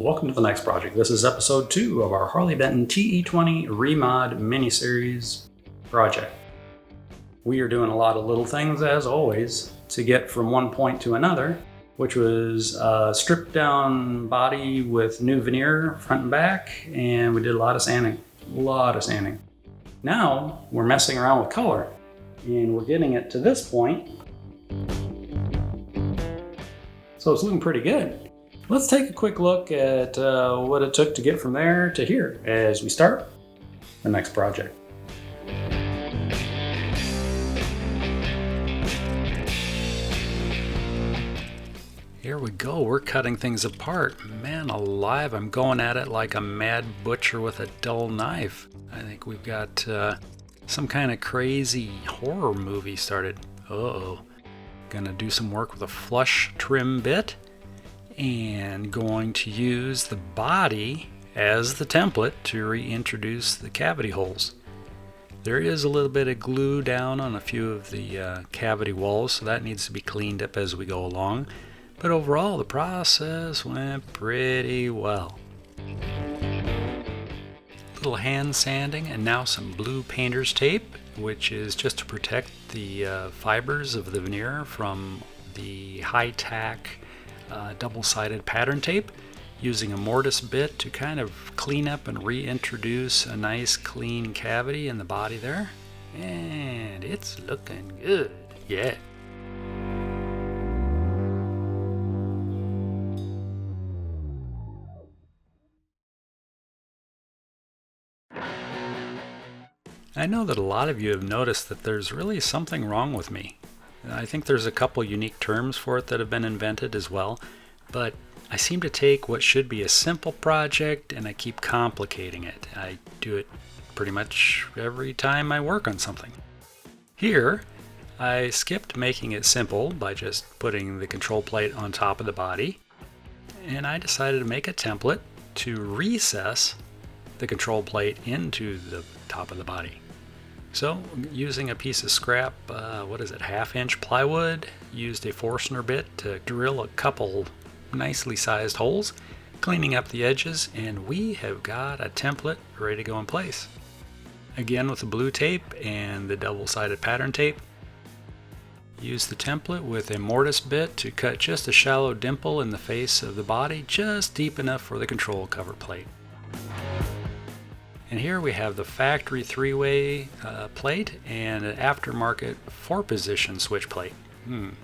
Welcome to the next project. This is episode 2 of our Harley Benton TE20 Remod miniseries project. We are doing a lot of little things, as always, to get from one point to another, which was a stripped down body with new veneer front and back, and we did a lot of sanding. Now we're messing around with color, and we're getting it to this point. So it's looking pretty good. Let's take a quick look at what it took to get from there to here as we start the next project. Here we go, we're cutting things apart. Man alive, I'm going at it like a mad butcher with a dull knife. I think we've got some kind of crazy horror movie started. Uh-oh. Gonna do some work with a flush trim bit. And going to use the body as the template to reintroduce the cavity holes. There is a little bit of glue down on a few of the cavity walls, so that needs to be cleaned up as we go along. But overall, the process went pretty well. Little hand sanding and now some blue painter's tape, which is just to protect the fibers of the veneer from the high-tack double-sided pattern tape, using a mortise bit to kind of clean up and reintroduce a nice clean cavity in the body there. And it's looking good, yeah. I know that a lot of you have noticed that there's really something wrong with me. I think there's a couple unique terms for it that have been invented as well, but I seem to take what should be a simple project and I keep complicating it. I do it pretty much every time I work on something. Here, I skipped making it simple by just putting the control plate on top of the body, and I decided to make a template to recess the control plate into the top of the body. So, using a piece of scrap, half-inch plywood, used a Forstner bit to drill a couple nicely sized holes, cleaning up the edges, and we have got a template ready to go in place. Again with the blue tape and the double-sided pattern tape. Use the template with a mortise bit to cut just a shallow dimple in the face of the body, just deep enough for the control cover plate. And here we have the factory 3-way plate and an aftermarket 4-position switch plate.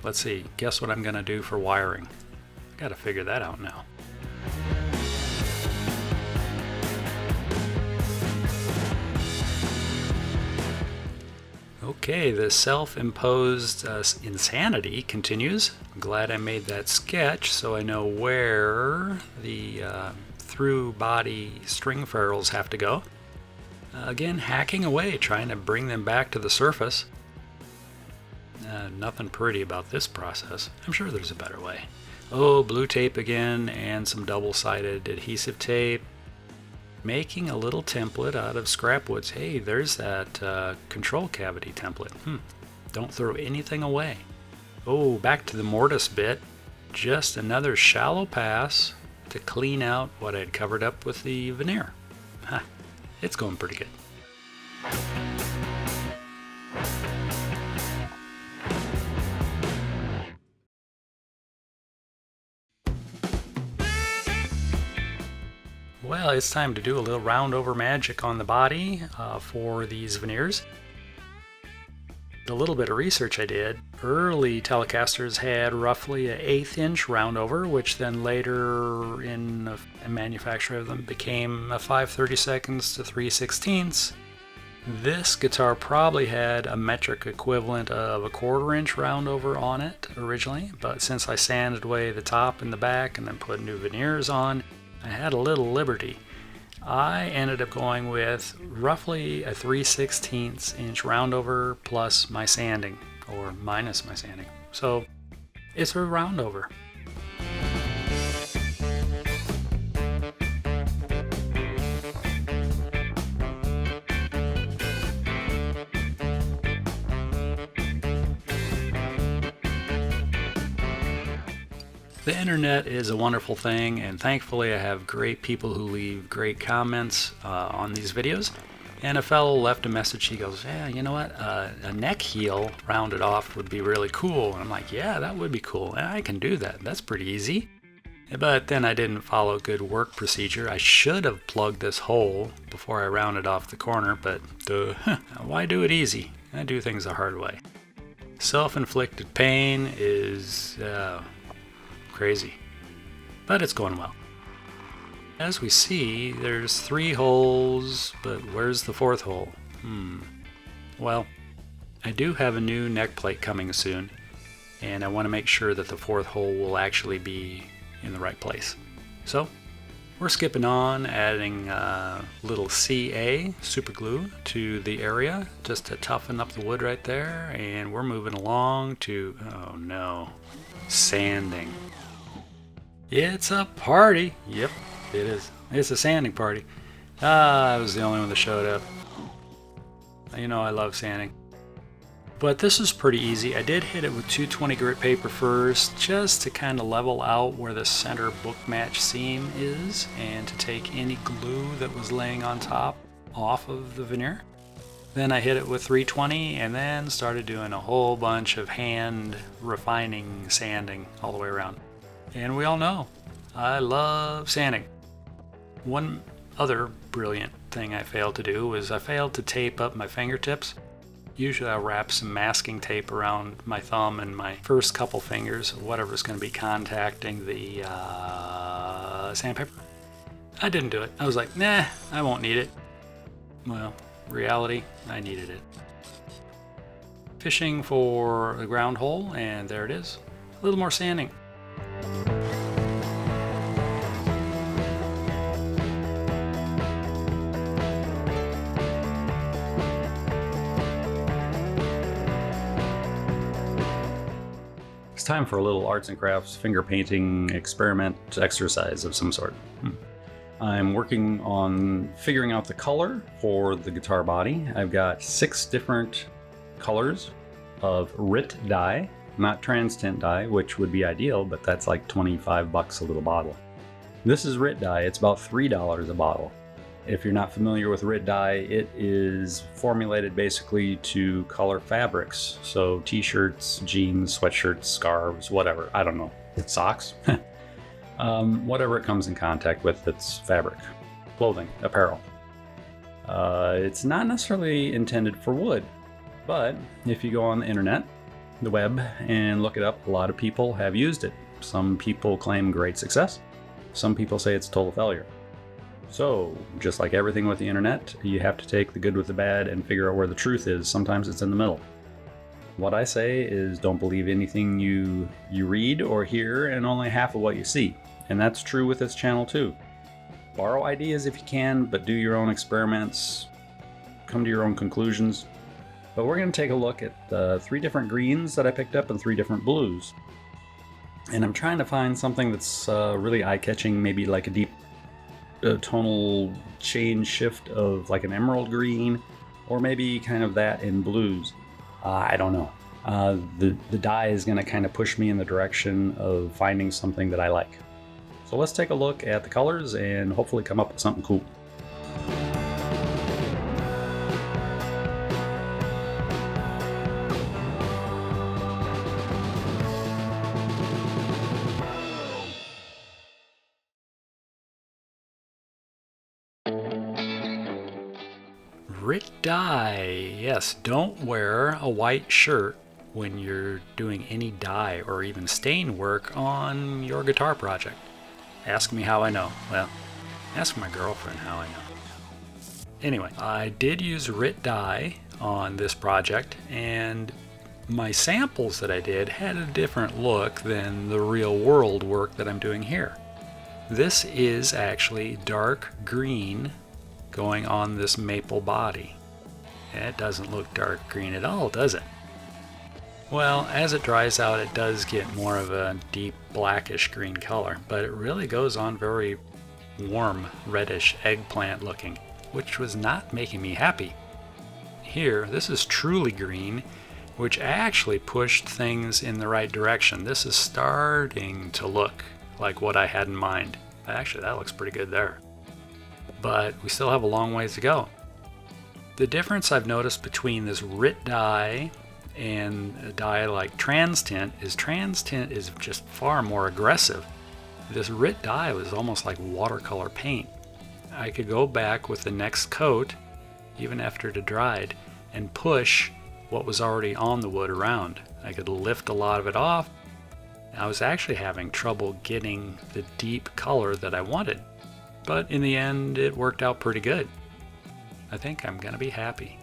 Let's see, guess what I'm going to do for wiring? Got to figure that out now. Okay, the self-imposed insanity continues. I'm glad I made that sketch so I know where the through body string ferrules have to go. Again, hacking away, trying to bring them back to the surface. Nothing pretty about this process. I'm sure there's a better way. Oh, blue tape again and some double-sided adhesive tape. Making a little template out of scrap woods. Hey, there's that control cavity template. Don't throw anything away. Oh, back to the mortise bit. Just another shallow pass to clean out what I'd covered up with the veneer. It's going pretty good. Well, it's time to do a little round over magic on the body for these veneers. The little bit of research I did, early Telecasters had roughly an 1/8 inch round over, which then later in a manufacture of them became a 5/32 to 3/16. This guitar probably had a metric equivalent of a 1/4 inch round over on it originally, but since I sanded away the top and the back and then put new veneers on, I had a little liberty. I ended up going with roughly a 3/16 inch round over plus my sanding, or minus my sanding. So it's a round over. The internet is a wonderful thing, and thankfully I have great people who leave great comments on these videos. And a fellow left a message. He goes, yeah, you know what, a neck heel rounded off would be really cool. And I'm like, yeah, that would be cool. I can do that. That's pretty easy. But then I didn't follow good work procedure. I should have plugged this hole before I rounded off the corner, but why do it easy? I do things the hard way. Self-inflicted pain is crazy, but it's going well. As we see, there's 3 holes, but where's the 4th hole? Well, I do have a new neck plate coming soon, and I want to make sure that the 4th hole will actually be in the right place. So we're skipping on, adding little CA super glue to the area just to toughen up the wood right there, and we're moving along to, oh no, sanding. It's a party. Yep, it is. It's a sanding party. I was the only one that showed up. You know I love sanding. But this is pretty easy. I did hit it with 220 grit paper first, just to kind of level out where the center book match seam is, and to take any glue that was laying on top off of the veneer. Then I hit it with 320 and then started doing a whole bunch of hand refining sanding all the way around. And we all know I love sanding. One other brilliant thing I failed to do was I failed to tape up my fingertips. Usually I'll wrap some masking tape around my thumb and my first couple fingers, whatever's going to be contacting the sandpaper. I didn't do it. I was like, nah, I won't need it. Well, reality, I needed it. Fishing for the ground hole, and there it is. A little more sanding. It's time for a little arts and crafts finger painting experiment exercise of some sort. I'm working on figuring out the color for the guitar body. I've got 6 different colors of Rit Dye, not trans tint dye, which would be ideal, but that's like 25 bucks a little bottle. This is Rit Dye. It's about $3 a bottle. If you're not familiar with Rit Dye, it is formulated basically to color fabrics. So t-shirts, jeans, sweatshirts, scarves, whatever. I don't know. Socks. Whatever it comes in contact with, it's fabric, clothing, apparel. It's not necessarily intended for wood, but if you go on the internet, the web, and look it up, a lot of people have used it. Some people claim great success. Some people say it's a total failure. So, just like everything with the internet, you have to take the good with the bad and figure out where the truth is. Sometimes it's in the middle. What I say is don't believe anything you read or hear, and only half of what you see. And that's true with this channel too. Borrow ideas if you can, but do your own experiments. Come to your own conclusions. But we're going to take a look at 3 different greens that I picked up and 3 different blues. And I'm trying to find something that's really eye-catching, maybe like a deep tonal change shift of like an emerald green, or maybe kind of that in blues. I don't know. The dye is going to kind of push me in the direction of finding something that I like. So let's take a look at the colors and hopefully come up with something cool. Rit Dye. Yes, don't wear a white shirt when you're doing any dye or even stain work on your guitar project. Ask me how I know. Well, ask my girlfriend how I know. Anyway, I did use Rit Dye on this project, and my samples that I did had a different look than the real world work that I'm doing here. This is actually dark green going on this maple body. It doesn't look dark green at all, does it? Well, as it dries out, it does get more of a deep blackish green color, but it really goes on very warm, reddish eggplant looking, which was not making me happy. Here, this is truly green, which actually pushed things in the right direction. This is starting to look like what I had in mind. Actually, that looks pretty good there. But we still have a long ways to go. The difference I've noticed between this Rit Dye and a dye like TransTint is just far more aggressive. This Rit Dye was almost like watercolor paint. I could go back with the next coat, even after it had dried, and push what was already on the wood around. I could lift a lot of it off. I was actually having trouble getting the deep color that I wanted, but in the end it worked out pretty good. I think I'm gonna be happy.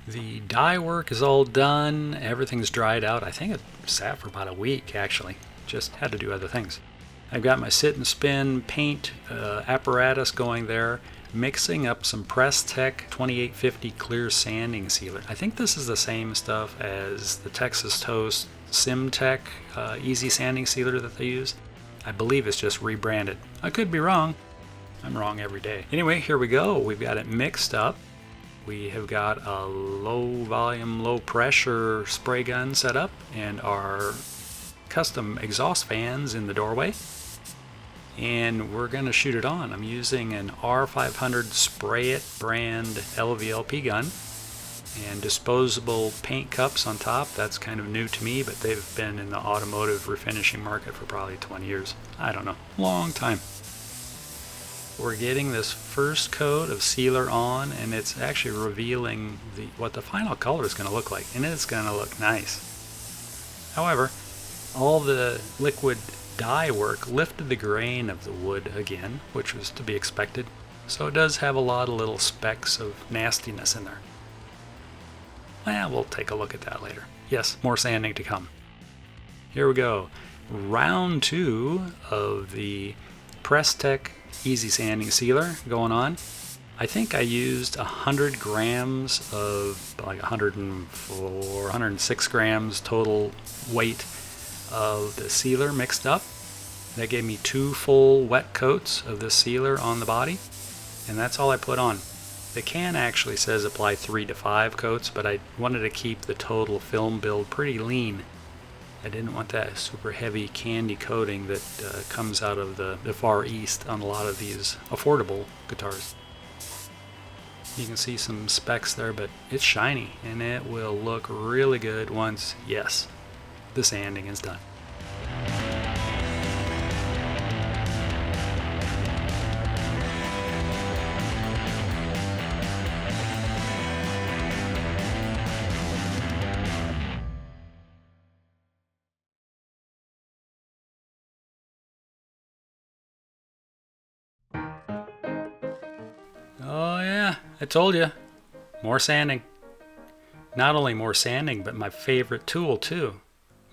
The dye work is all done, everything's dried out. I think it sat for about a week actually, just had to do other things. I've got my sit and spin paint apparatus going there, mixing up some PresTec 2850 clear sanding sealer. I think this is the same stuff as the Texas Toast SimTech easy sanding sealer that they use. I believe it's just rebranded. I could be wrong. I'm wrong every day. Anyway, here we go. We've got it mixed up. We have got a low volume, low pressure spray gun set up and our custom exhaust fans in the doorway. And we're going to shoot it on. I'm using an R500 SprayIt brand LVLP gun and disposable paint cups on top. That's kind of new to me, but they've been in the automotive refinishing market for probably 20 years. I don't know, long time. We're getting this first coat of sealer on, and it's actually revealing what the final color is going to look like, and it's going to look nice. However, all the liquid dye work lifted the grain of the wood again, which was to be expected, so it does have a lot of little specks of nastiness in there. Well, we'll take a look at that later. Yes, more sanding to come. Here we go. Round 2 of the PresTec Easy Sanding Sealer going on. I think I used 100 grams of like 104, 106 grams total weight of the sealer mixed up. That gave me 2 full wet coats of this sealer on the body, and that's all I put on. The can actually says apply 3 to 5 coats, but I wanted to keep the total film build pretty lean. I didn't want that super heavy candy coating that comes out of the Far East on a lot of these affordable guitars. You can see some specks there, but it's shiny and it will look really good once, yes, the sanding is done. Oh yeah, I told you, more sanding. Not only more sanding, but my favorite tool too,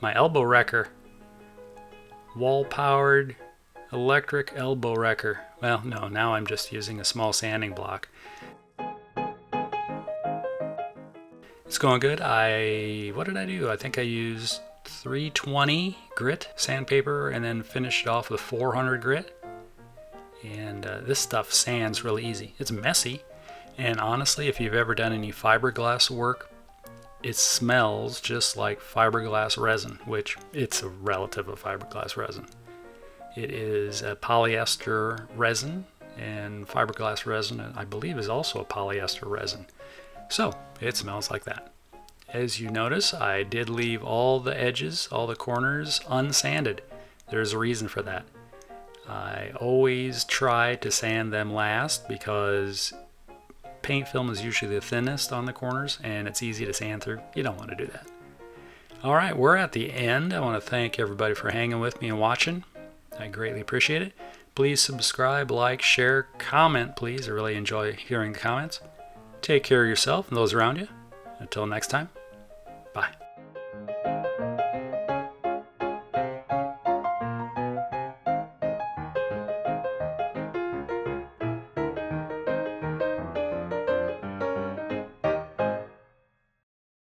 my elbow wrecker. Wall-powered electric elbow wrecker. Well, no, now I'm just using a small sanding block. It's going good. What did I do? I think I used 320 grit sandpaper and then finished it off with 400 grit. And this stuff sands really easy. It's messy, and honestly, if you've ever done any fiberglass work, it smells just like fiberglass resin, which it's a relative of fiberglass resin. It is a polyester resin, and fiberglass resin, I believe, is also a polyester resin. So it smells like that. As you notice, I did leave all the edges, all the corners unsanded. There's a reason for that. I always try to sand them last because paint film is usually the thinnest on the corners and it's easy to sand through. You don't want to do that. Alright, we're at the end. I want to thank everybody for hanging with me and watching. I greatly appreciate it. Please subscribe, like, share, comment please. I really enjoy hearing the comments. Take care of yourself and those around you. Until next time,